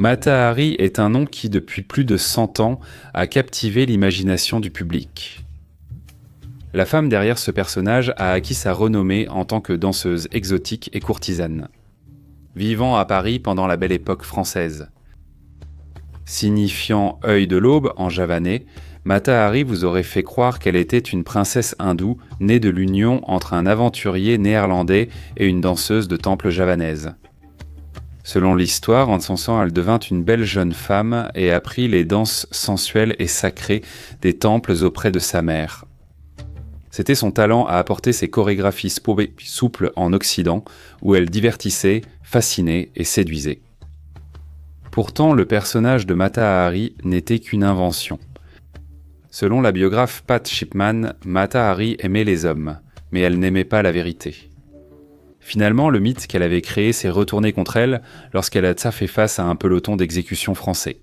Mata Hari est un nom qui, depuis plus de 100 ans, a captivé l'imagination du public. La femme derrière ce personnage a acquis sa renommée en tant que danseuse exotique et courtisane, vivant à Paris pendant la belle époque française. Signifiant « œil de l'aube » en javanais, Mata Hari vous aurait fait croire qu'elle était une princesse hindoue née de l'union entre un aventurier néerlandais et une danseuse de temple javanaise. Selon l'histoire, en son sang, elle devint une belle jeune femme et apprit les danses sensuelles et sacrées des temples auprès de sa mère. C'était son talent à apporter ses chorégraphies souples en Occident, où elle divertissait, fascinait et séduisait. Pourtant, le personnage de Mata Hari n'était qu'une invention. Selon la biographe Pat Shipman, Mata Hari aimait les hommes, mais elle n'aimait pas la vérité. Finalement, le mythe qu'elle avait créé s'est retourné contre elle lorsqu'elle a fait face à un peloton d'exécution français.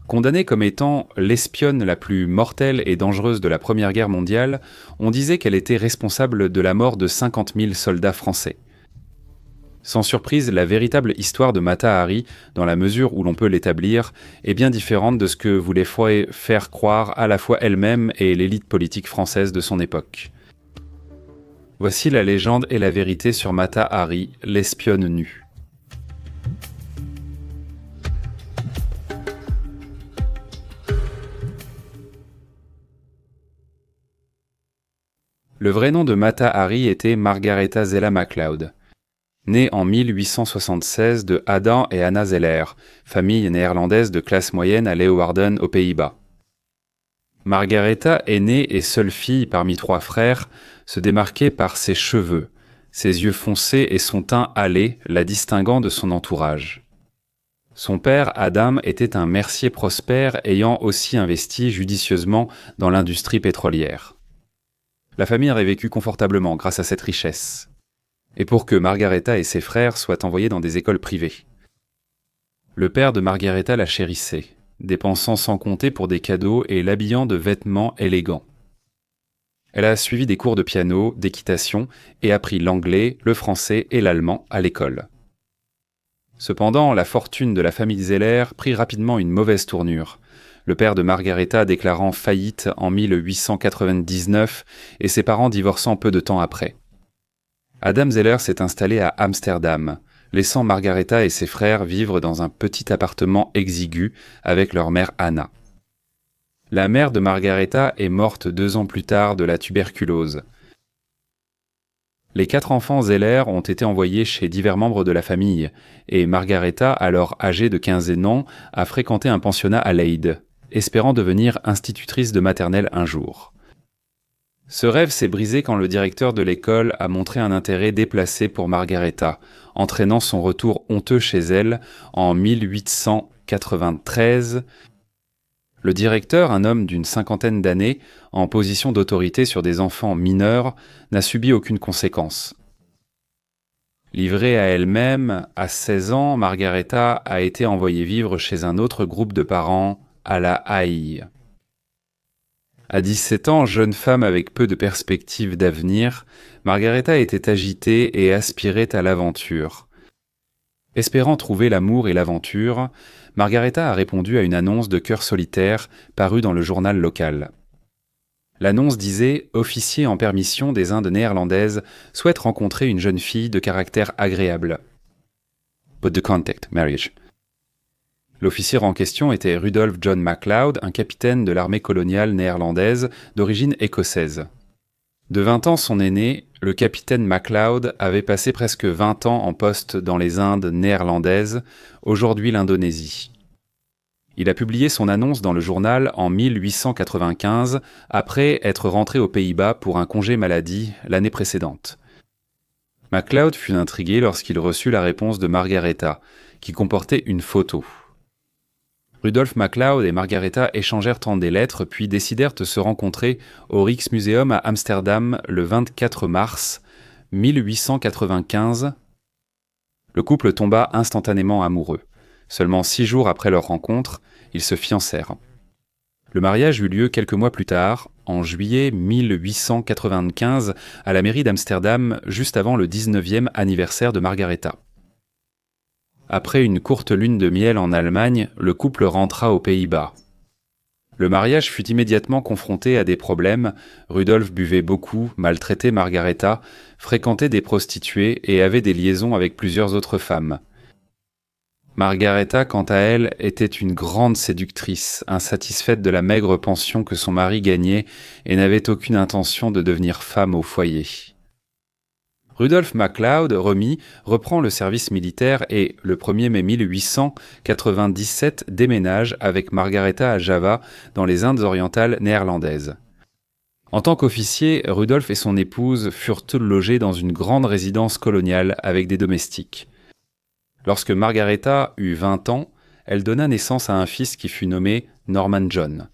Condamnée comme étant l'espionne la plus mortelle et dangereuse de la Première Guerre mondiale, on disait qu'elle était responsable de la mort de 50 000 soldats français. Sans surprise, la véritable histoire de Mata Hari, dans la mesure où l'on peut l'établir, est bien différente de ce que voulait faire croire à la fois elle-même et l'élite politique française de son époque. Voici la légende et la vérité sur Mata Hari, l'espionne nue. Le vrai nom de Mata Hari était Margaretha Zella MacLeod. Née en 1876 de Adam et Anna Zeller, famille néerlandaise de classe moyenne à Leeuwarden aux Pays-Bas. Margaretha, aînée et seule fille parmi 3 frères, se démarquait par ses cheveux, ses yeux foncés et son teint hâlé, la distinguant de son entourage. Son père, Adam, était un mercier prospère ayant aussi investi judicieusement dans l'industrie pétrolière. La famille avait vécu confortablement grâce à cette richesse, et pour que Margaretha et ses frères soient envoyés dans des écoles privées. Le père de Margaretha la chérissait, dépensant sans compter pour des cadeaux et l'habillant de vêtements élégants. Elle a suivi des cours de piano, d'équitation et appris l'anglais, le français et l'allemand à l'école. Cependant, la fortune de la famille Zeller prit rapidement une mauvaise tournure, le père de Margaretha déclarant faillite en 1899 et ses parents divorçant peu de temps après. Adam Zeller s'est installé à Amsterdam, laissant Margaretha et ses frères vivre dans un petit appartement exigu avec leur mère Anna. La mère de Margaretha est morte 2 ans plus tard de la tuberculose. Les 4 enfants Zeller ont été envoyés chez divers membres de la famille, et Margaretha, alors âgée de 15 ans, a fréquenté un pensionnat à Leyde, espérant devenir institutrice de maternelle un jour. Ce rêve s'est brisé quand le directeur de l'école a montré un intérêt déplacé pour Margaretha, entraînant son retour honteux chez elle en 1893. Le directeur, un homme d'une 50aine d'années, en position d'autorité sur des enfants mineurs, n'a subi aucune conséquence. Livrée à elle-même, à 16 ans, Margaretha a été envoyée vivre chez un autre groupe de parents, à La Haye. À 17 ans, jeune femme avec peu de perspectives d'avenir, Margaretha était agitée et aspirait à l'aventure. Espérant trouver l'amour et l'aventure, Margaretha a répondu à une annonce de chœur solitaire parue dans le journal local. L'annonce disait « Officier en permission des Indes néerlandaises souhaite rencontrer une jeune fille de caractère agréable. » But the contact, marriage. L'officier en question était Rudolf John MacLeod, un capitaine de l'armée coloniale néerlandaise d'origine écossaise. De 20 ans son aîné, le capitaine MacLeod avait passé presque 20 ans en poste dans les Indes néerlandaises, aujourd'hui l'Indonésie. Il a publié son annonce dans le journal en 1895, après être rentré aux Pays-Bas pour un congé maladie l'année précédente. MacLeod fut intrigué lorsqu'il reçut la réponse de Margaretha, qui comportait une photo. Rudolf MacLeod et Margaretha échangèrent des lettres puis décidèrent de se rencontrer au Rijksmuseum à Amsterdam le 24 mars 1895. Le couple tomba instantanément amoureux. Seulement 6 jours après leur rencontre, ils se fiancèrent. Le mariage eut lieu quelques mois plus tard, en juillet 1895, à la mairie d'Amsterdam, juste avant le 19e anniversaire de Margaretha. Après une courte lune de miel en Allemagne, le couple rentra aux Pays-Bas. Le mariage fut immédiatement confronté à des problèmes. Rudolf buvait beaucoup, maltraitait Margaretha, fréquentait des prostituées et avait des liaisons avec plusieurs autres femmes. Margaretha, quant à elle, était une grande séductrice, insatisfaite de la maigre pension que son mari gagnait et n'avait aucune intention de devenir femme au foyer. Rudolf MacLeod, remis, reprend le service militaire et, le 1er mai 1897, déménage avec Margaretha à Java, dans les Indes orientales néerlandaises. En tant qu'officier, Rudolf et son épouse furent logés dans une grande résidence coloniale avec des domestiques. Lorsque Margaretha eut 20 ans, elle donna naissance à un fils qui fut nommé Norman John.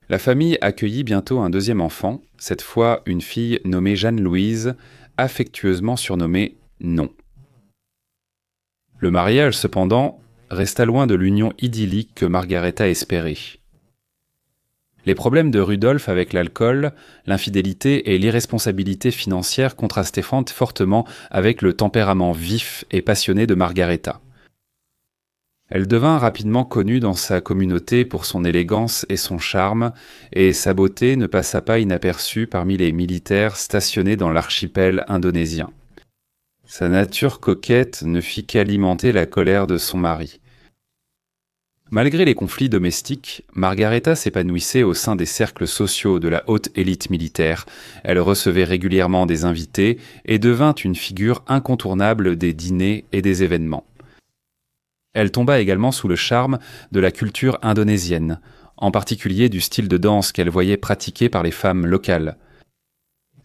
La famille accueillit bientôt un deuxième enfant, cette fois une fille nommée Jeanne-Louise, affectueusement surnommée Non. Le mariage, cependant, resta loin de l'union idyllique que Margaretha espérait. Les problèmes de Rudolf avec l'alcool, l'infidélité et l'irresponsabilité financière contrastaient fortement avec le tempérament vif et passionné de Margaretha. Elle devint rapidement connue dans sa communauté pour son élégance et son charme, et sa beauté ne passa pas inaperçue parmi les militaires stationnés dans l'archipel indonésien. Sa nature coquette ne fit qu'alimenter la colère de son mari. Malgré les conflits domestiques, Margaretha s'épanouissait au sein des cercles sociaux de la haute élite militaire. Elle recevait régulièrement des invités et devint une figure incontournable des dîners et des événements. Elle tomba également sous le charme de la culture indonésienne, en particulier du style de danse qu'elle voyait pratiqué par les femmes locales.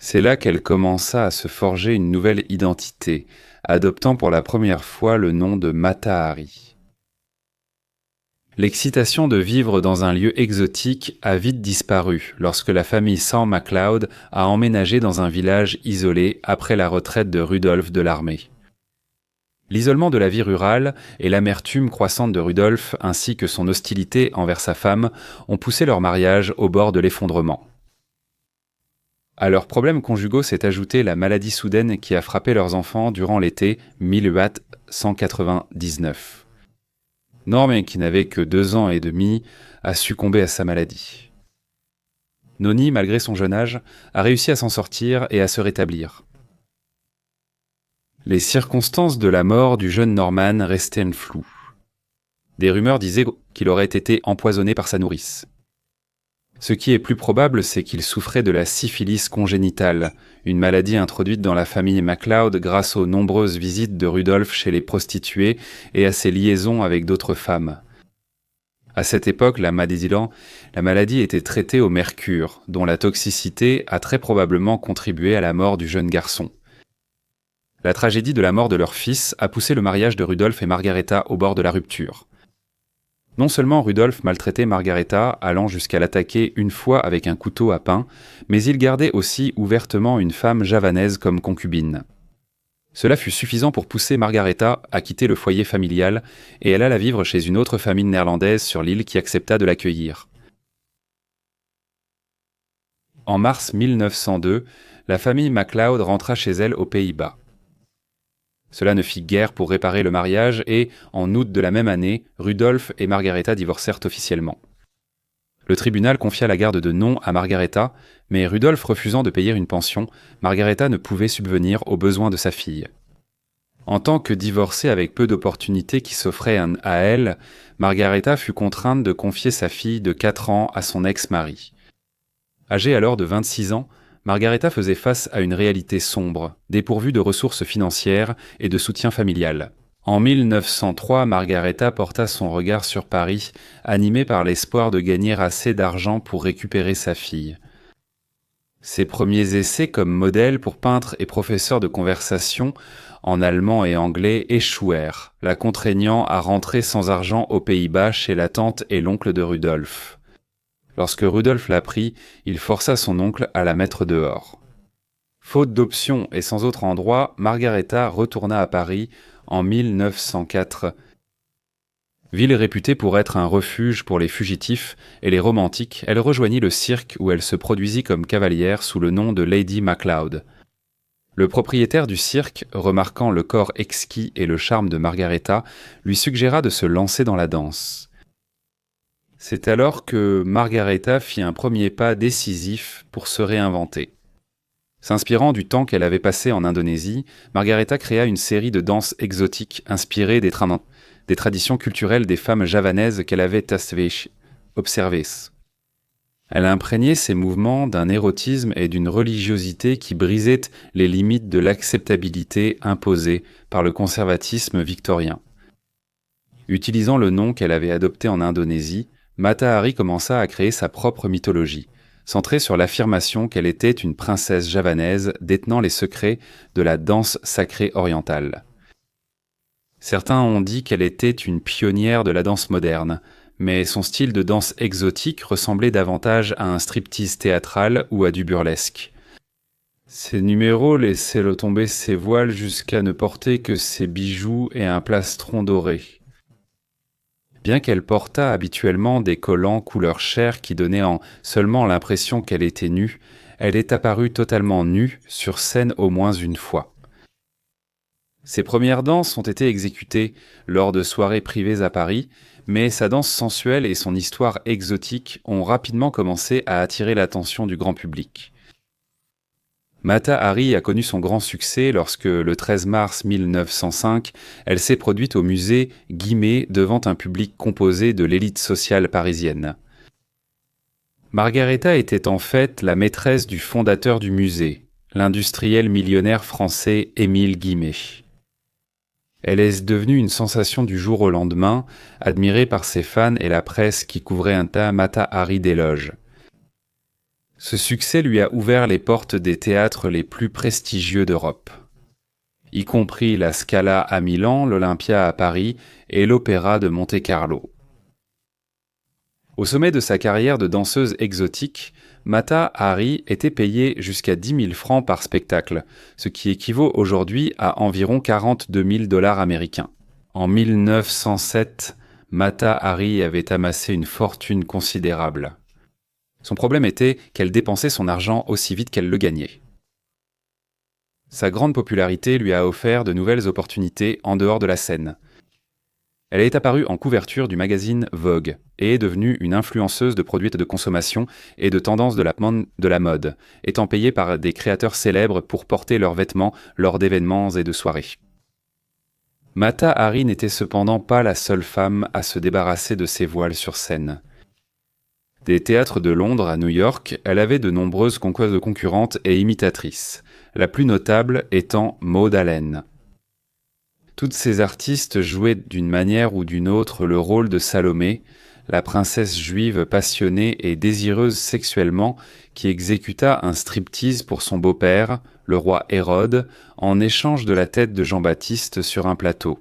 C'est là qu'elle commença à se forger une nouvelle identité, adoptant pour la première fois le nom de Mata-Hari. L'excitation de vivre dans un lieu exotique a vite disparu lorsque la famille Sam MacLeod a emménagé dans un village isolé après la retraite de Rudolf de l'armée. L'isolement de la vie rurale et l'amertume croissante de Rudolf ainsi que son hostilité envers sa femme ont poussé leur mariage au bord de l'effondrement. À leurs problèmes conjugaux s'est ajoutée la maladie soudaine qui a frappé leurs enfants durant l'été 1899. Norman, qui n'avait que 2 ans et demi, a succombé à sa maladie. Noni, malgré son jeune âge, a réussi à s'en sortir et à se rétablir. Les circonstances de la mort du jeune Norman restaient floues. Des rumeurs disaient qu'il aurait été empoisonné par sa nourrice. Ce qui est plus probable, c'est qu'il souffrait de la syphilis congénitale, une maladie introduite dans la famille MacLeod grâce aux nombreuses visites de Rudolf chez les prostituées et à ses liaisons avec d'autres femmes. À cette époque, la maladie était traitée au mercure, dont la toxicité a très probablement contribué à la mort du jeune garçon. La tragédie de la mort de leur fils a poussé le mariage de Rudolf et Margaretha au bord de la rupture. Non seulement Rudolf maltraitait Margaretha, allant jusqu'à l'attaquer une fois avec un couteau à pain, mais il gardait aussi ouvertement une femme javanaise comme concubine. Cela fut suffisant pour pousser Margaretha à quitter le foyer familial et elle alla vivre chez une autre famille néerlandaise sur l'île qui accepta de l'accueillir. En mars 1902, la famille MacLeod rentra chez elle aux Pays-Bas. Cela ne fit guère pour réparer le mariage et, en août de la même année, Rudolf et Margaretha divorcèrent officiellement. Le tribunal confia la garde de Non à Margaretha, mais Rudolf refusant de payer une pension, Margaretha ne pouvait subvenir aux besoins de sa fille. En tant que divorcée avec peu d'opportunités qui s'offraient à elle, Margaretha fut contrainte de confier sa fille de 4 ans à son ex-mari. Âgée alors de 26 ans, Margaretha faisait face à une réalité sombre, dépourvue de ressources financières et de soutien familial. En 1903, Margaretha porta son regard sur Paris, animée par l'espoir de gagner assez d'argent pour récupérer sa fille. Ses premiers essais comme modèle pour peintre et professeur de conversation en allemand et anglais échouèrent, la contraignant à rentrer sans argent aux Pays-Bas chez la tante et l'oncle de Rudolf. Lorsque Rudolf l'apprit, il força son oncle à la mettre dehors. Faute d'options et sans autre endroit, Margaretha retourna à Paris en 1904. Ville réputée pour être un refuge pour les fugitifs et les romantiques, elle rejoignit le cirque où elle se produisit comme cavalière sous le nom de Lady MacLeod. Le propriétaire du cirque, remarquant le corps exquis et le charme de Margareta, lui suggéra de se lancer dans la danse. C'est alors que Margareta fit un premier pas décisif pour se réinventer. S'inspirant du temps qu'elle avait passé en Indonésie, Margareta créa une série de danses exotiques inspirées des traditions culturelles des femmes javanaises qu'elle avait observées. Elle a imprégné ses mouvements d'un érotisme et d'une religiosité qui brisaient les limites de l'acceptabilité imposée par le conservatisme victorien. Utilisant le nom qu'elle avait adopté en Indonésie, Mata Hari commença à créer sa propre mythologie, centrée sur l'affirmation qu'elle était une princesse javanaise détenant les secrets de la danse sacrée orientale. Certains ont dit qu'elle était une pionnière de la danse moderne, mais son style de danse exotique ressemblait davantage à un striptease théâtral ou à du burlesque. Ses numéros laissaient tomber ses voiles jusqu'à ne porter que ses bijoux et un plastron doré. Bien qu'elle portât habituellement des collants couleur chair qui donnaient seulement l'impression qu'elle était nue, elle est apparue totalement nue sur scène au moins une fois. Ses premières danses ont été exécutées lors de soirées privées à Paris, mais sa danse sensuelle et son histoire exotique ont rapidement commencé à attirer l'attention du grand public. Mata Hari a connu son grand succès lorsque, le 13 mars 1905, elle s'est produite au musée Guimet devant un public composé de l'élite sociale parisienne. Margareta était en fait la maîtresse du fondateur du musée, l'industriel millionnaire français Émile Guimet. Elle est devenue une sensation du jour au lendemain, admirée par ses fans et la presse qui couvrait un tas Mata Hari d'éloges. Ce succès lui a ouvert les portes des théâtres les plus prestigieux d'Europe, y compris la Scala à Milan, l'Olympia à Paris et l'Opéra de Monte-Carlo. Au sommet de sa carrière de danseuse exotique, Mata Hari était payée jusqu'à 10 000 francs par spectacle, ce qui équivaut aujourd'hui à environ 42 000 $ américains. En 1907, Mata Hari avait amassé une fortune considérable. Son problème était qu'elle dépensait son argent aussi vite qu'elle le gagnait. Sa grande popularité lui a offert de nouvelles opportunités en dehors de la scène. Elle est apparue en couverture du magazine Vogue et est devenue une influenceuse de produits de consommation et de tendances de la mode, étant payée par des créateurs célèbres pour porter leurs vêtements lors d'événements et de soirées. Mata Hari n'était cependant pas la seule femme à se débarrasser de ses voiles sur scène. Des théâtres de Londres à New York, elle avait de nombreuses concurrentes et imitatrices, la plus notable étant Maud Allen. Toutes ces artistes jouaient d'une manière ou d'une autre le rôle de Salomé, la princesse juive passionnée et désireuse sexuellement qui exécuta un striptease pour son beau-père, le roi Hérode, en échange de la tête de Jean-Baptiste sur un plateau.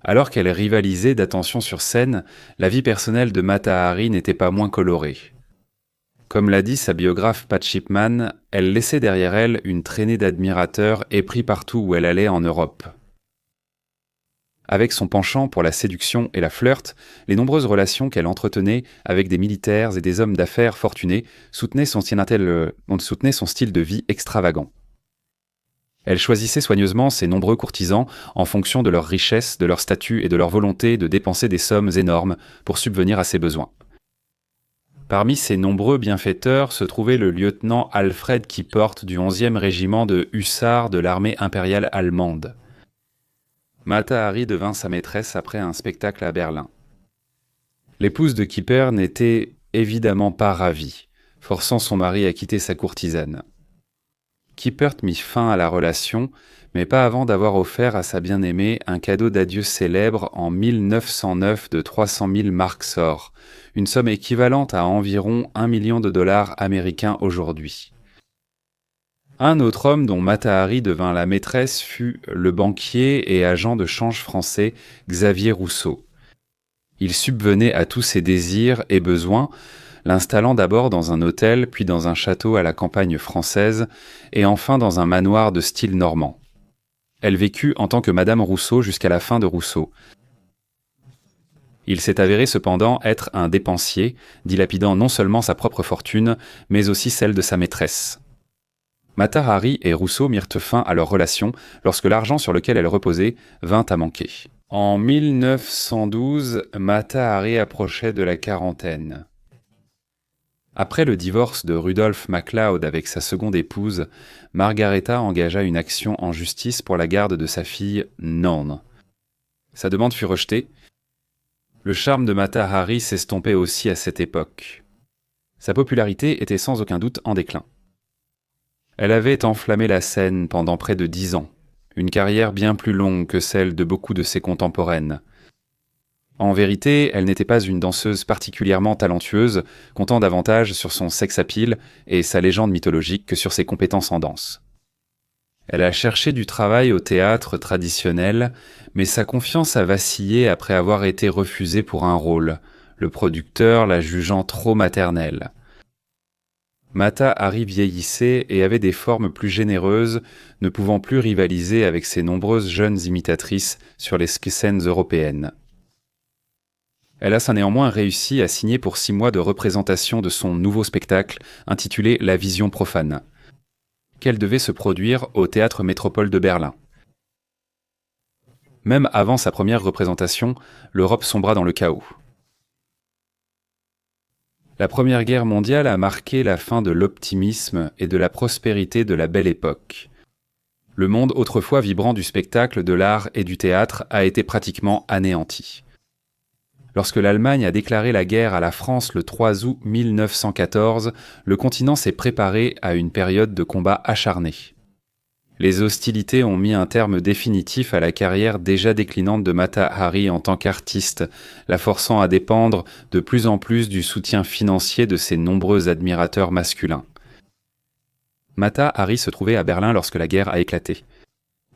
Alors qu'elle rivalisait d'attention sur scène, la vie personnelle de Mata Hari n'était pas moins colorée. Comme l'a dit sa biographe Pat Shipman, elle laissait derrière elle une traînée d'admirateurs épris partout où elle allait en Europe. Avec son penchant pour la séduction et la flirt, les nombreuses relations qu'elle entretenait avec des militaires et des hommes d'affaires fortunés soutenaient son style de vie extravagant. Elle choisissait soigneusement ses nombreux courtisans en fonction de leur richesse, de leur statut et de leur volonté de dépenser des sommes énormes pour subvenir à ses besoins. Parmi ces nombreux bienfaiteurs se trouvait le lieutenant Alfred Kiepert du 11e régiment de hussards de l'armée impériale allemande. Mata Hari devint sa maîtresse après un spectacle à Berlin. L'épouse de Kiepert n'était évidemment pas ravie, forçant son mari à quitter sa courtisane. Kiepert mit fin à la relation, mais pas avant d'avoir offert à sa bien-aimée un cadeau d'adieu célèbre en 1909 de 300 000 marks or, une somme équivalente à environ 1 million de dollars américains aujourd'hui. Un autre homme dont Mata Hari devint la maîtresse fut le banquier et agent de change français Xavier Rousseau. Il subvenait à tous ses désirs et besoins, l'installant d'abord dans un hôtel, puis dans un château à la campagne française, et enfin dans un manoir de style normand. Elle vécut en tant que Madame Rousseau jusqu'à la fin de Rousseau. Il s'est avéré cependant être un dépensier, dilapidant non seulement sa propre fortune, mais aussi celle de sa maîtresse. Mata Hari et Rousseau mirent fin à leur relation lorsque l'argent sur lequel elle reposait vint à manquer. En 1912, Mata Hari approchait de la quarantaine. Après le divorce de Rudolph MacLeod avec sa seconde épouse, Margaretha engagea une action en justice pour la garde de sa fille Nan. Sa demande fut rejetée. Le charme de Mata Hari s'estompait aussi à cette époque. Sa popularité était sans aucun doute en déclin. Elle avait enflammé la scène pendant près de 10 ans, une carrière bien plus longue que celle de beaucoup de ses contemporaines. En vérité, elle n'était pas une danseuse particulièrement talentueuse, comptant davantage sur son sex appeal et sa légende mythologique que sur ses compétences en danse. Elle a cherché du travail au théâtre traditionnel, mais sa confiance a vacillé après avoir été refusée pour un rôle, le producteur la jugeant trop maternelle. Mata Hari vieillissait et avait des formes plus généreuses, ne pouvant plus rivaliser avec ses nombreuses jeunes imitatrices sur les scènes européennes. Elle a néanmoins réussi à signer pour 6 mois de représentation de son nouveau spectacle intitulé La Vision profane, qu'elle devait se produire au Théâtre Métropole de Berlin. Même avant sa première représentation, l'Europe sombra dans le chaos. La Première Guerre mondiale a marqué la fin de l'optimisme et de la prospérité de la Belle Époque. Le monde autrefois vibrant du spectacle, de l'art et du théâtre a été pratiquement anéanti. Lorsque l'Allemagne a déclaré la guerre à la France le 3 août 1914, le continent s'est préparé à une période de combats acharnés. Les hostilités ont mis un terme définitif à la carrière déjà déclinante de Mata Hari en tant qu'artiste, la forçant à dépendre de plus en plus du soutien financier de ses nombreux admirateurs masculins. Mata Hari se trouvait à Berlin lorsque la guerre a éclaté.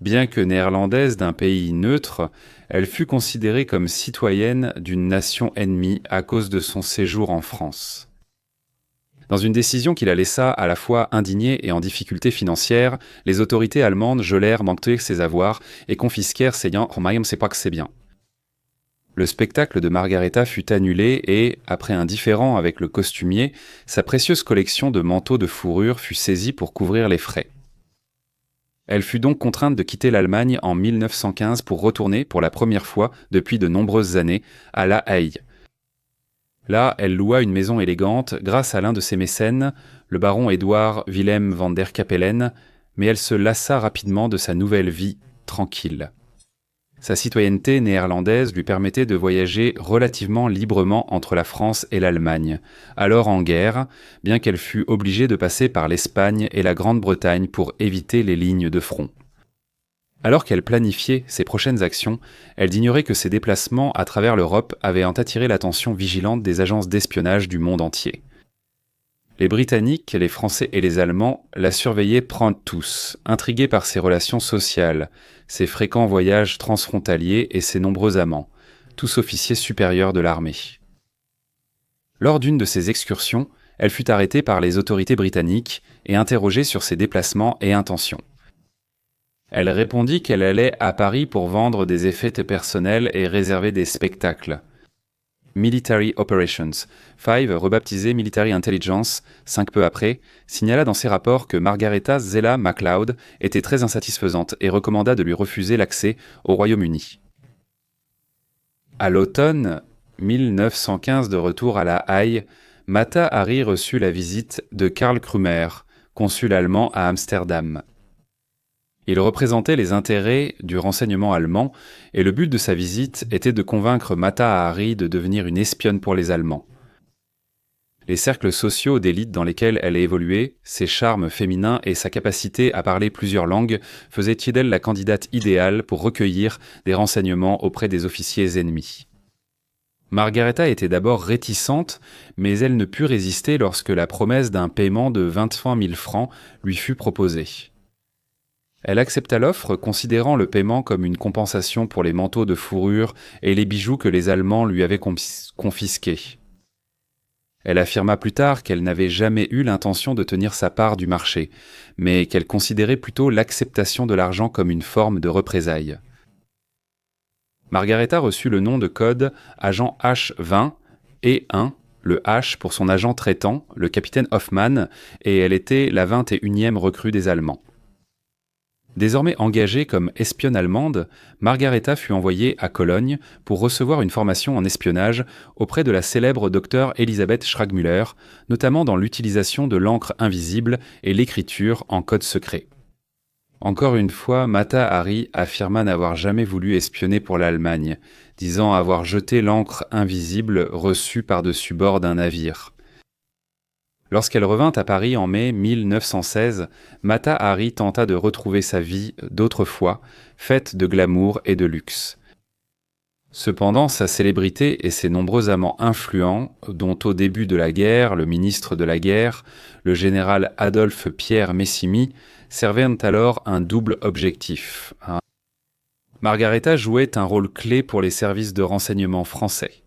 Bien que néerlandaise d'un pays neutre, elle fut considérée comme citoyenne d'une nation ennemie à cause de son séjour en France. Dans une décision qui la laissa à la fois indignée et en difficulté financière, les autorités allemandes gelèrent ses avoirs et confisquèrent ses biens. Le spectacle de Margaretha fut annulé et, après un différend avec le costumier, sa précieuse collection de manteaux de fourrure fut saisie pour couvrir les frais. Elle fut donc contrainte de quitter l'Allemagne en 1915 pour retourner, pour la première fois depuis de nombreuses années, à La Haye. Là, elle loua une maison élégante grâce à l'un de ses mécènes, le baron Édouard Willem van der Capellen, mais elle se lassa rapidement de sa nouvelle vie tranquille. Sa citoyenneté néerlandaise lui permettait de voyager relativement librement entre la France et l'Allemagne, alors en guerre, bien qu'elle fût obligée de passer par l'Espagne et la Grande-Bretagne pour éviter les lignes de front. Alors qu'elle planifiait ses prochaines actions, elle ignorait que ses déplacements à travers l'Europe avaient attiré l'attention vigilante des agences d'espionnage du monde entier. Les Britanniques, les Français et les Allemands la surveillaient tous, intrigués par ses relations sociales, ses fréquents voyages transfrontaliers et ses nombreux amants, tous officiers supérieurs de l'armée. Lors d'une de ces excursions, elle fut arrêtée par les autorités britanniques et interrogée sur ses déplacements et intentions. Elle répondit qu'elle allait à Paris pour vendre des effets personnels et réserver des spectacles. Military Operations, Five, rebaptisé Military Intelligence 5 peu après, signala dans ses rapports que Margaretha Zella MacLeod était très insatisfaisante et recommanda de lui refuser l'accès au Royaume-Uni. À l'automne 1915, de retour à La Haye, Mata Hari reçut la visite de Karl Krummer, consul allemand à Amsterdam. Il représentait les intérêts du renseignement allemand et le but de sa visite était de convaincre Mata Hari de devenir une espionne pour les Allemands. Les cercles sociaux d'élite dans lesquels elle a évolué, ses charmes féminins et sa capacité à parler plusieurs langues faisaient d'elle la candidate idéale pour recueillir des renseignements auprès des officiers ennemis. Margaretha était d'abord réticente, mais elle ne put résister lorsque la promesse d'un paiement de 25 000 francs lui fut proposée. Elle accepta l'offre, considérant le paiement comme une compensation pour les manteaux de fourrure et les bijoux que les Allemands lui avaient confisqués. Elle affirma plus tard qu'elle n'avait jamais eu l'intention de tenir sa part du marché, mais qu'elle considérait plutôt l'acceptation de l'argent comme une forme de représailles. Margaretha reçut le nom de code agent H20 et 1 le H pour son agent traitant, le capitaine Hoffmann, et elle était la 21e recrue des Allemands. Désormais engagée comme espionne allemande, Margareta fut envoyée à Cologne pour recevoir une formation en espionnage auprès de la célèbre docteure Elisabeth Schragmüller, notamment dans l'utilisation de l'encre invisible et l'écriture en code secret. Encore une fois, Mata Hari affirma n'avoir jamais voulu espionner pour l'Allemagne, disant avoir jeté l'encre invisible reçue par-dessus bord d'un navire. Lorsqu'elle revint à Paris en mai 1916, Mata Hari tenta de retrouver sa vie d'autrefois, faite de glamour et de luxe. Cependant, sa célébrité et ses nombreux amants influents, dont au début de la guerre, le ministre de la guerre, le général Adolphe Pierre Messimy, servaient alors un double objectif. Margareta jouait un rôle clé pour les services de renseignement français.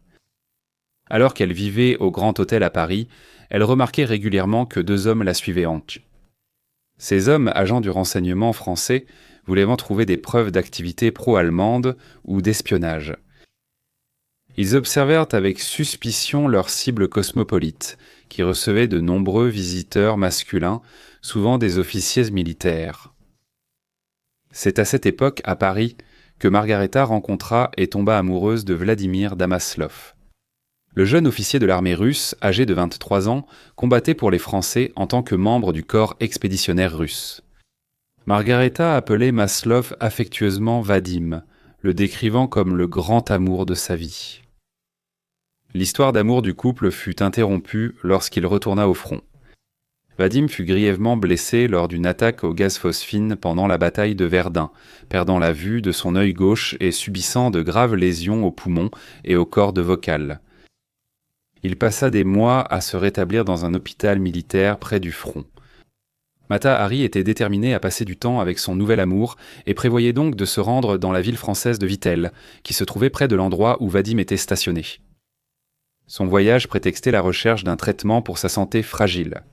Alors qu'elle vivait au Grand Hôtel à Paris, elle remarquait régulièrement que 2 hommes la suivaient en queue. Ces hommes, agents du renseignement français, voulaient en trouver des preuves d'activité pro-allemande ou d'espionnage. Ils observèrent avec suspicion leurs cibles cosmopolites, qui recevaient de nombreux visiteurs masculins, souvent des officiers militaires. C'est à cette époque, à Paris, que Margareta rencontra et tomba amoureuse de Vladimir Damaslov. Le jeune officier de l'armée russe, âgé de 23 ans, combattait pour les Français en tant que membre du corps expéditionnaire russe. Margareta appelait Maslov affectueusement Vadim, le décrivant comme le grand amour de sa vie. L'histoire d'amour du couple fut interrompue lorsqu'il retourna au front. Vadim fut grièvement blessé lors d'une attaque au gaz phosphine pendant la bataille de Verdun, perdant la vue de son œil gauche et subissant de graves lésions aux poumons et aux cordes vocales. Il passa des mois à se rétablir dans un hôpital militaire près du front. Mata Hari était déterminée à passer du temps avec son nouvel amour et prévoyait donc de se rendre dans la ville française de Vittel, qui se trouvait près de l'endroit où Vadim était stationné. Son voyage prétextait la recherche d'un traitement pour sa santé fragile.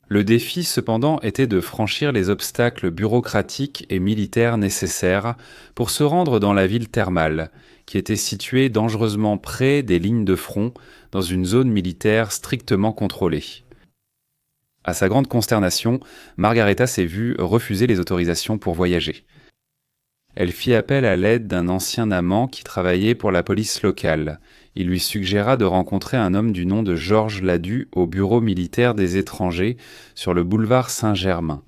Le défi, cependant, était de franchir les obstacles bureaucratiques et militaires nécessaires pour se rendre dans la ville thermale, qui était située dangereusement près des lignes de front, dans une zone militaire strictement contrôlée. À sa grande consternation, Margareta s'est vue refuser les autorisations pour voyager. Elle fit appel à l'aide d'un ancien amant qui travaillait pour la police locale. Il lui suggéra de rencontrer un homme du nom de Georges Ladu au bureau militaire des étrangers sur le boulevard Saint-Germain.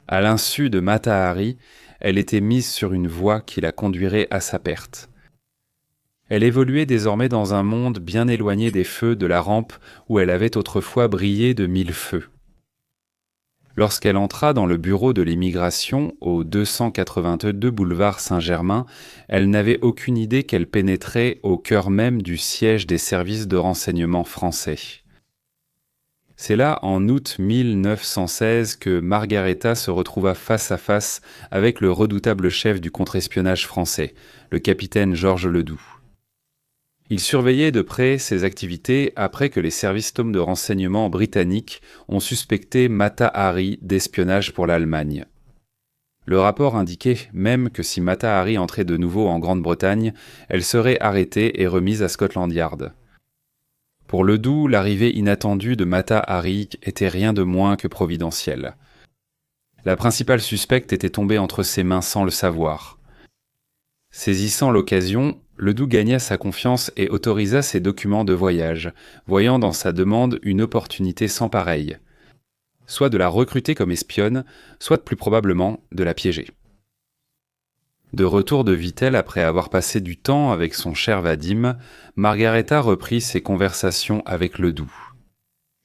À l'insu de Mata Hari, elle était mise sur une voie qui la conduirait à sa perte. Elle évoluait désormais dans un monde bien éloigné des feux de la rampe où elle avait autrefois brillé de 1000 feux. Lorsqu'elle entra dans le bureau de l'immigration, au 282 boulevard Saint-Germain, elle n'avait aucune idée qu'elle pénétrait au cœur même du siège des services de renseignement français. C'est là, en août 1916, que Margareta se retrouva face à face avec le redoutable chef du contre-espionnage français, le capitaine Georges Ledoux. Il surveillait de près ses activités après que les services de renseignement britanniques ont suspecté Mata Hari d'espionnage pour l'Allemagne. Le rapport indiquait même que si Mata Hari entrait de nouveau en Grande-Bretagne, elle serait arrêtée et remise à Scotland Yard. Pour Ledoux, l'arrivée inattendue de Mata Hari était rien de moins que providentielle. La principale suspecte était tombée entre ses mains sans le savoir. Saisissant l'occasion, Ledoux gagna sa confiance et autorisa ses documents de voyage, voyant dans sa demande une opportunité sans pareille, soit de la recruter comme espionne, soit plus probablement de la piéger. De retour de Vittel après avoir passé du temps avec son cher Vadim, Margareta reprit ses conversations avec Ledoux.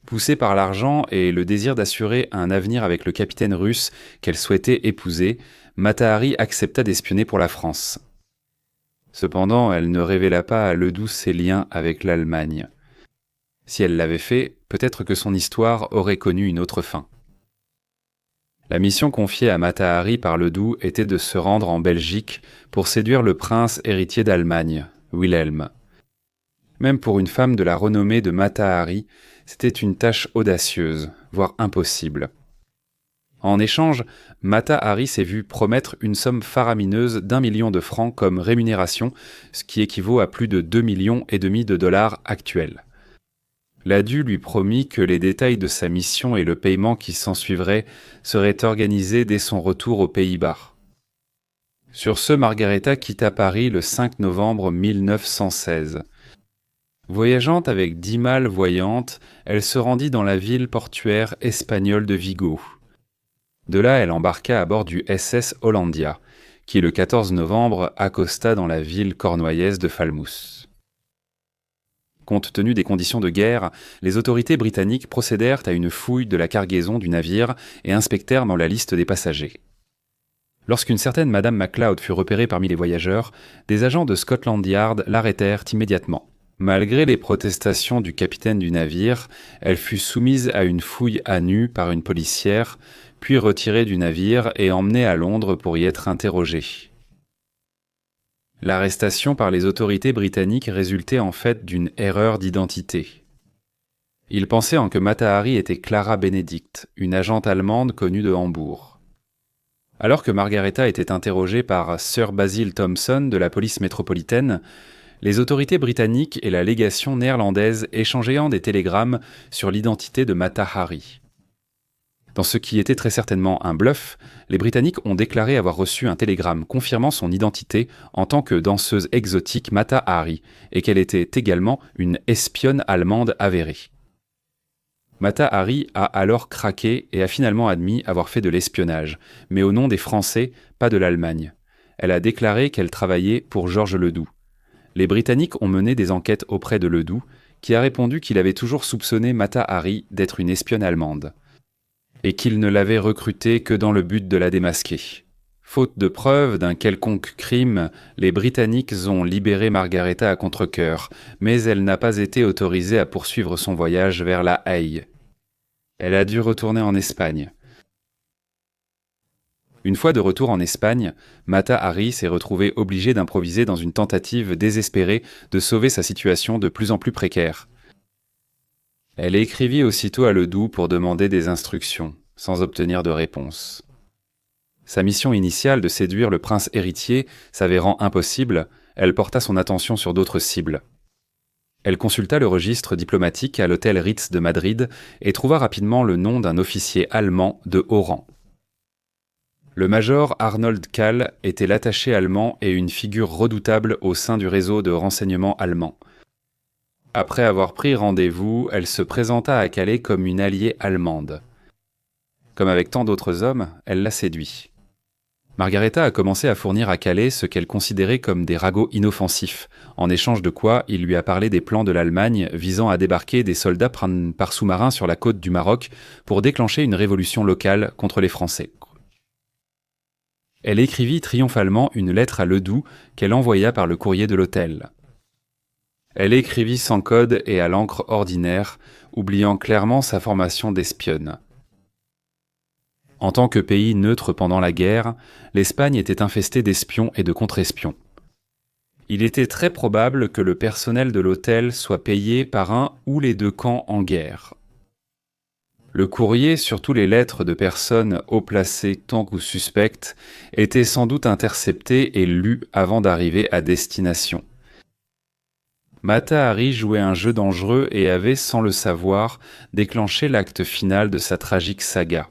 Poussée par l'argent et le désir d'assurer un avenir avec le capitaine russe qu'elle souhaitait épouser, Mata Hari accepta d'espionner pour la France. Cependant, elle ne révéla pas à Ledoux ses liens avec l'Allemagne. Si elle l'avait fait, peut-être que son histoire aurait connu une autre fin. La mission confiée à Mata Hari par Ledoux était de se rendre en Belgique pour séduire le prince héritier d'Allemagne, Wilhelm. Même pour une femme de la renommée de Mata Hari, c'était une tâche audacieuse, voire impossible. En échange, Mata Hari s'est vu promettre une somme faramineuse d'1 million de francs comme rémunération, ce qui équivaut à plus de 2,5 millions de dollars actuels. Ladu lui promit que les détails de sa mission et le paiement qui s'ensuivrait seraient organisés dès son retour aux Pays-Bas. Sur ce, Margareta quitta Paris le 5 novembre 1916. Voyageant avec 10 malles voyantes, elle se rendit dans la ville portuaire espagnole de Vigo. De là, elle embarqua à bord du SS Hollandia, qui le 14 novembre accosta dans la ville cornouaillese de Falmouth. Compte tenu des conditions de guerre, les autorités britanniques procédèrent à une fouille de la cargaison du navire et inspectèrent dans la liste des passagers. Lorsqu'une certaine Madame MacLeod fut repérée parmi les voyageurs, des agents de Scotland Yard l'arrêtèrent immédiatement. Malgré les protestations du capitaine du navire, elle fut soumise à une fouille à nu par une policière, puis retirée du navire et emmenée à Londres pour y être interrogée. L'arrestation par les autorités britanniques résultait en fait d'une erreur d'identité. Ils pensaient en que Mata Hari était Clara Benedict, une agente allemande connue de Hambourg. Alors que Margareta était interrogée par Sir Basil Thompson de la police métropolitaine, les autorités britanniques et la légation néerlandaise échangeaient des télégrammes sur l'identité de Mata Hari. Dans ce qui était très certainement un bluff, les Britanniques ont déclaré avoir reçu un télégramme confirmant son identité en tant que danseuse exotique Mata Hari et qu'elle était également une espionne allemande avérée. Mata Hari a alors craqué et a finalement admis avoir fait de l'espionnage, mais au nom des Français, pas de l'Allemagne. Elle a déclaré qu'elle travaillait pour Georges Ledoux. Les Britanniques ont mené des enquêtes auprès de Ledoux, qui a répondu qu'il avait toujours soupçonné Mata Hari d'être une espionne allemande, et qu'il ne l'avait recrutée que dans le but de la démasquer. Faute de preuves d'un quelconque crime, les Britanniques ont libéré Margareta à contre-cœur, mais elle n'a pas été autorisée à poursuivre son voyage vers La Haye. Elle a dû retourner en Espagne. Une fois de retour en Espagne, Mata Hari s'est retrouvée obligée d'improviser dans une tentative désespérée de sauver sa situation de plus en plus précaire. Elle écrivit aussitôt à Ledoux pour demander des instructions, sans obtenir de réponse. Sa mission initiale de séduire le prince héritier s'avérant impossible, elle porta son attention sur d'autres cibles. Elle consulta le registre diplomatique à l'hôtel Ritz de Madrid et trouva rapidement le nom d'un officier allemand de haut rang. Le major Arnold Kahl était l'attaché allemand et une figure redoutable au sein du réseau de renseignement allemand. Après avoir pris rendez-vous, elle se présenta à Calais comme une alliée allemande. Comme avec tant d'autres hommes, elle l'a séduit. Margareta a commencé à fournir à Calais ce qu'elle considérait comme des ragots inoffensifs, en échange de quoi il lui a parlé des plans de l'Allemagne visant à débarquer des soldats par sous-marin sur la côte du Maroc pour déclencher une révolution locale contre les Français. Elle écrivit triomphalement une lettre à Ledoux qu'elle envoya par le courrier de l'hôtel. Elle écrivit sans code et à l'encre ordinaire, oubliant clairement sa formation d'espionne. En tant que pays neutre pendant la guerre, l'Espagne était infestée d'espions et de contre-espions. Il était très probable que le personnel de l'hôtel soit payé par un ou les deux camps en guerre. Le courrier, surtout les lettres de personnes haut placées tant ou suspectes, étaient sans doute interceptés et lus avant d'arriver à destination. Mata Hari jouait un jeu dangereux et avait, sans le savoir, déclenché l'acte final de sa tragique saga.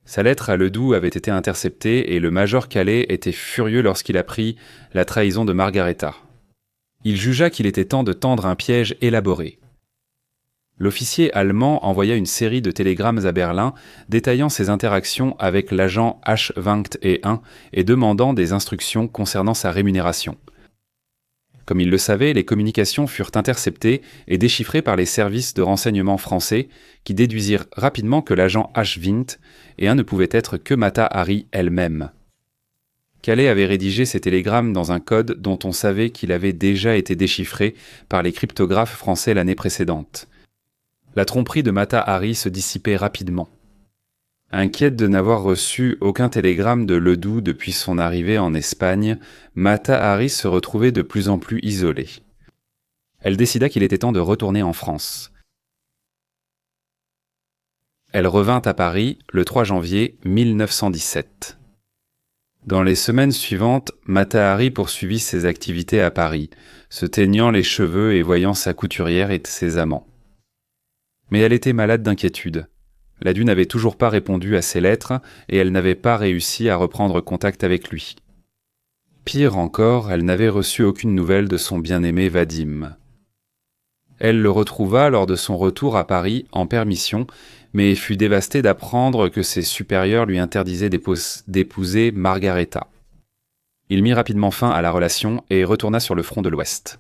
Sa lettre à Ledoux avait été interceptée et le major Calais était furieux lorsqu'il apprit la trahison de Margareta. Il jugea qu'il était temps de tendre un piège élaboré. L'officier allemand envoya une série de télégrammes à Berlin détaillant ses interactions avec l'agent H21 et demandant des instructions concernant sa rémunération. Comme il le savait, les communications furent interceptées et déchiffrées par les services de renseignement français qui déduisirent rapidement que l'agent H20 ne pouvait être que Mata Hari elle-même. Calais avait rédigé ces télégrammes dans un code dont on savait qu'il avait déjà été déchiffré par les cryptographes français l'année précédente. La tromperie de Mata Hari se dissipait rapidement. Inquiète de n'avoir reçu aucun télégramme de Ledoux depuis son arrivée en Espagne, Mata Hari se retrouvait de plus en plus isolée. Elle décida qu'il était temps de retourner en France. Elle revint à Paris le 3 janvier 1917. Dans les semaines suivantes, Mata Hari poursuivit ses activités à Paris, se teignant les cheveux et voyant sa couturière et ses amants. Mais elle était malade d'inquiétude. Ladu n'avait toujours pas répondu à ses lettres et elle n'avait pas réussi à reprendre contact avec lui. Pire encore, elle n'avait reçu aucune nouvelle de son bien-aimé Vadim. Elle le retrouva lors de son retour à Paris en permission, mais fut dévastée d'apprendre que ses supérieurs lui interdisaient d'épouser Margareta. Il mit rapidement fin à la relation et retourna sur le front de l'Ouest.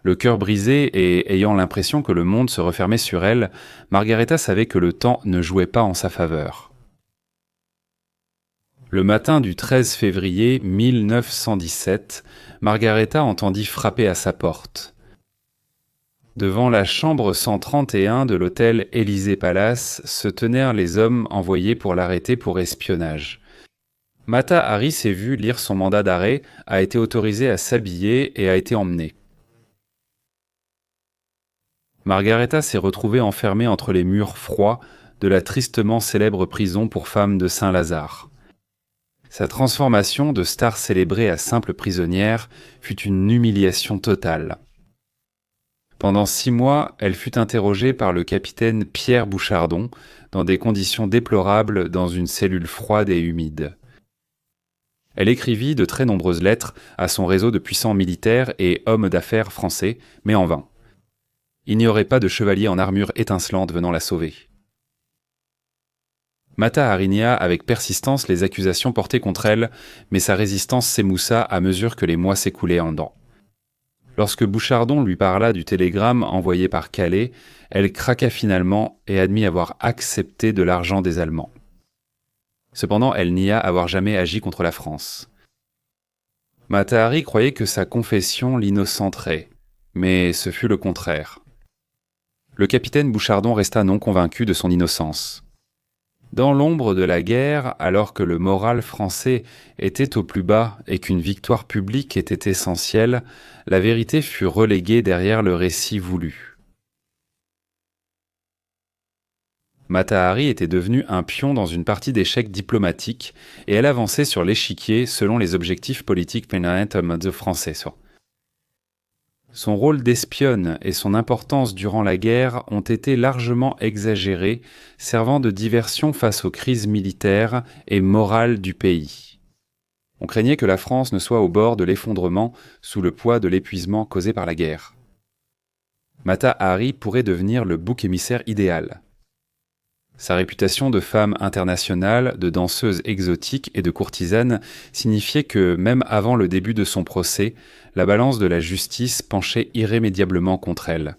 Le cœur brisé et ayant l'impression que le monde se refermait sur elle, Margareta savait que le temps ne jouait pas en sa faveur. Le matin du 13 février 1917, Margareta entendit frapper à sa porte. Devant la chambre 131 de l'hôtel Élysée Palace se tenèrent les hommes envoyés pour l'arrêter pour espionnage. Mata Hari s'est vu lire son mandat d'arrêt, a été autorisé à s'habiller et a été emmené. Margareta s'est retrouvée enfermée entre les murs froids de la tristement célèbre prison pour femmes de Saint-Lazare. Sa transformation de star célébrée à simple prisonnière fut une humiliation totale. Pendant 6 mois, elle fut interrogée par le capitaine Pierre Bouchardon dans des conditions déplorables dans une cellule froide et humide. Elle écrivit de très nombreuses lettres à son réseau de puissants militaires et hommes d'affaires français, mais en vain. Il n'y aurait pas de chevalier en armure étincelante venant la sauver. Mata Hari nia avec persistance les accusations portées contre elle, mais sa résistance s'émoussa à mesure que les mois s'écoulaient en dents. Lorsque Bouchardon lui parla du télégramme envoyé par Calais, elle craqua finalement et admit avoir accepté de l'argent des Allemands. Cependant, elle nia avoir jamais agi contre la France. Mata Hari croyait que sa confession l'innocenterait, mais ce fut le contraire. Le capitaine Bouchardon resta non convaincu de son innocence. Dans l'ombre de la guerre, alors que le moral français était au plus bas et qu'une victoire publique était essentielle, la vérité fut reléguée derrière le récit voulu. Mata Hari était devenue un pion dans une partie d'échecs diplomatiques et elle avançait sur l'échiquier selon les objectifs politiques français. Son rôle d'espionne et son importance durant la guerre ont été largement exagérés, servant de diversion face aux crises militaires et morales du pays. On craignait que la France ne soit au bord de l'effondrement sous le poids de l'épuisement causé par la guerre. Mata Hari pourrait devenir le bouc émissaire idéal. Sa réputation de femme internationale, de danseuse exotique et de courtisane signifiait que, même avant le début de son procès, la balance de la justice penchait irrémédiablement contre elle.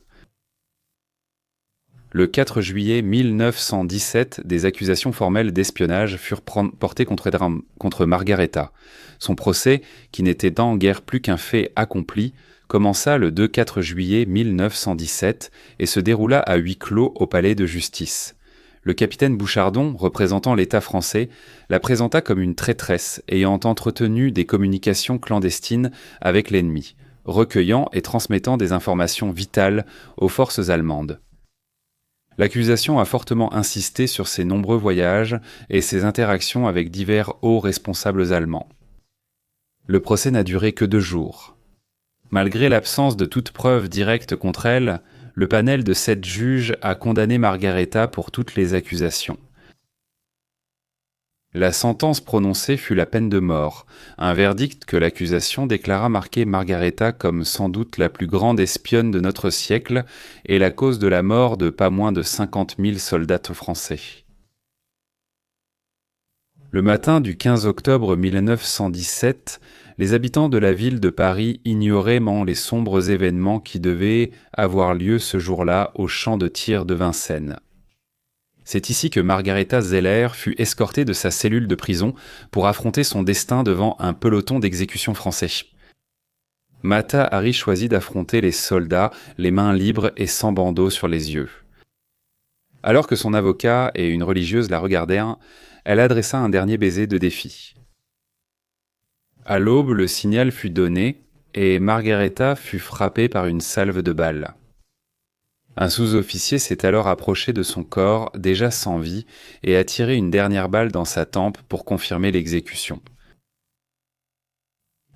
Le 4 juillet 1917, des accusations formelles d'espionnage furent portées contre Margareta. Son procès, qui n'était en guère plus qu'un fait accompli, commença le 2-4 juillet 1917 et se déroula à huis clos au palais de justice. Le capitaine Bouchardon, représentant l'État français, la présenta comme une traîtresse ayant entretenu des communications clandestines avec l'ennemi, recueillant et transmettant des informations vitales aux forces allemandes. L'accusation a fortement insisté sur ses nombreux voyages et ses interactions avec divers hauts responsables allemands. Le procès n'a duré que 2 jours. Malgré l'absence de toute preuve directe contre elle, le panel de 7 juges a condamné Margareta pour toutes les accusations. La sentence prononcée fut la peine de mort, un verdict que l'accusation déclara marquer Margareta comme sans doute la plus grande espionne de notre siècle et la cause de la mort de pas moins de 50 000 soldats français. Le matin du 15 octobre 1917, les habitants de la ville de Paris ignoraient les sombres événements qui devaient avoir lieu ce jour-là au champ de tir de Vincennes. C'est ici que Margareta Zeller fut escortée de sa cellule de prison pour affronter son destin devant un peloton d'exécution français. Mata Hari choisit d'affronter les soldats, les mains libres et sans bandeau sur les yeux. Alors que son avocat et une religieuse la regardèrent, elle adressa un dernier baiser de défi. À l'aube, le signal fut donné et Margareta fut frappée par une salve de balles. Un sous-officier s'est alors approché de son corps, déjà sans vie, et a tiré une dernière balle dans sa tempe pour confirmer l'exécution.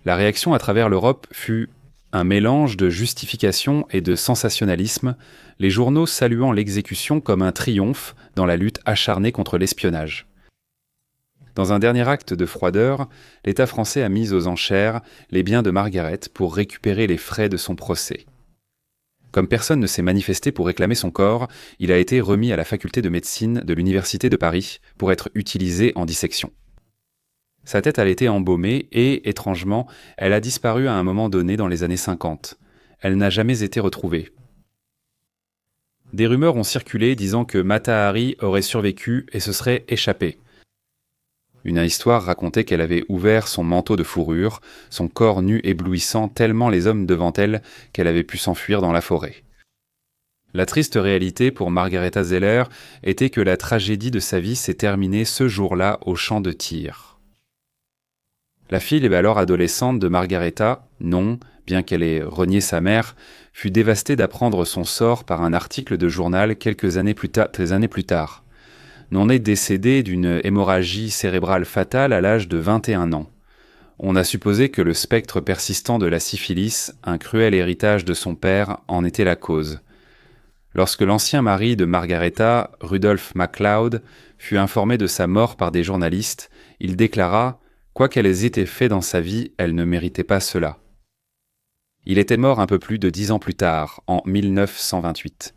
La réaction à travers l'Europe fut un mélange de justification et de sensationnalisme, les journaux saluant l'exécution comme un triomphe dans la lutte acharnée contre l'espionnage. Dans un dernier acte de froideur, l'État français a mis aux enchères les biens de Margaret pour récupérer les frais de son procès. Comme personne ne s'est manifesté pour réclamer son corps, il a été remis à la faculté de médecine de l'Université de Paris pour être utilisé en dissection. Sa tête a été embaumée et, étrangement, elle a disparu à un moment donné dans les années 50. Elle n'a jamais été retrouvée. Des rumeurs ont circulé disant que Mata Hari aurait survécu et se serait échappée. Une histoire racontait qu'elle avait ouvert son manteau de fourrure, son corps nu éblouissant tellement les hommes devant elle qu'elle avait pu s'enfuir dans la forêt. La triste réalité pour Margareta Zeller était que la tragédie de sa vie s'est terminée ce jour-là au champ de tir. La fille alors adolescente de Margareta, non, bien qu'elle ait renié sa mère, fut dévastée d'apprendre son sort par un article de journal quelques années plus tard. Non est décédée d'une hémorragie cérébrale fatale à l'âge de 21 ans. On a supposé que le spectre persistant de la syphilis, un cruel héritage de son père, en était la cause. Lorsque l'ancien mari de Margareta, Rudolph MacLeod, fut informé de sa mort par des journalistes, il déclara « Quoi qu'elle ait été fait dans sa vie, elle ne méritait pas cela ». Il était mort un peu plus de 10 ans plus tard, en 1928.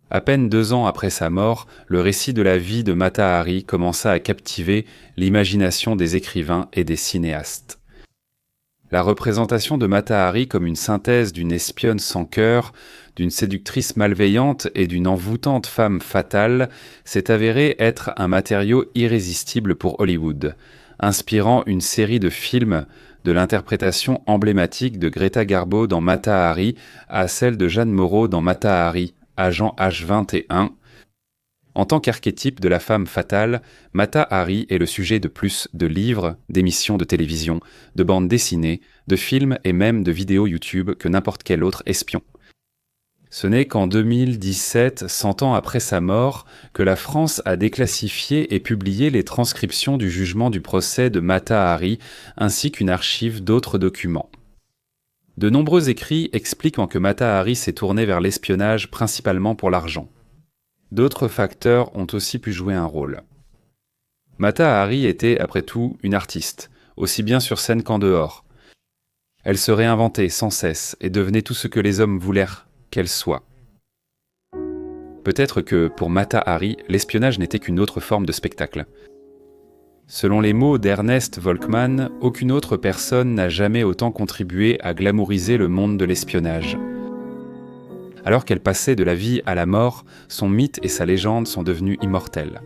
À peine 2 ans après sa mort, le récit de la vie de Mata Hari commença à captiver l'imagination des écrivains et des cinéastes. La représentation de Mata Hari comme une synthèse d'une espionne sans cœur, d'une séductrice malveillante et d'une envoûtante femme fatale s'est avérée être un matériau irrésistible pour Hollywood, inspirant une série de films de l'interprétation emblématique de Greta Garbo dans Mata Hari à celle de Jeanne Moreau dans Mata Hari, agent H21. En tant qu'archétype de la femme fatale, Mata Hari est le sujet de plus de livres, d'émissions de télévision, de bandes dessinées, de films et même de vidéos YouTube que n'importe quel autre espion. Ce n'est qu'en 2017, 100 ans après sa mort, que la France a déclassifié et publié les transcriptions du jugement du procès de Mata Hari, ainsi qu'une archive d'autres documents. De nombreux écrits expliquent que Mata Hari s'est tournée vers l'espionnage principalement pour l'argent. D'autres facteurs ont aussi pu jouer un rôle. Mata Hari était, après tout, une artiste, aussi bien sur scène qu'en dehors. Elle se réinventait sans cesse et devenait tout ce que les hommes voulaient qu'elle soit. Peut-être que, pour Mata Hari, l'espionnage n'était qu'une autre forme de spectacle. Selon les mots d'Ernest Volkmann, aucune autre personne n'a jamais autant contribué à glamouriser le monde de l'espionnage. Alors qu'elle passait de la vie à la mort, son mythe et sa légende sont devenus immortels.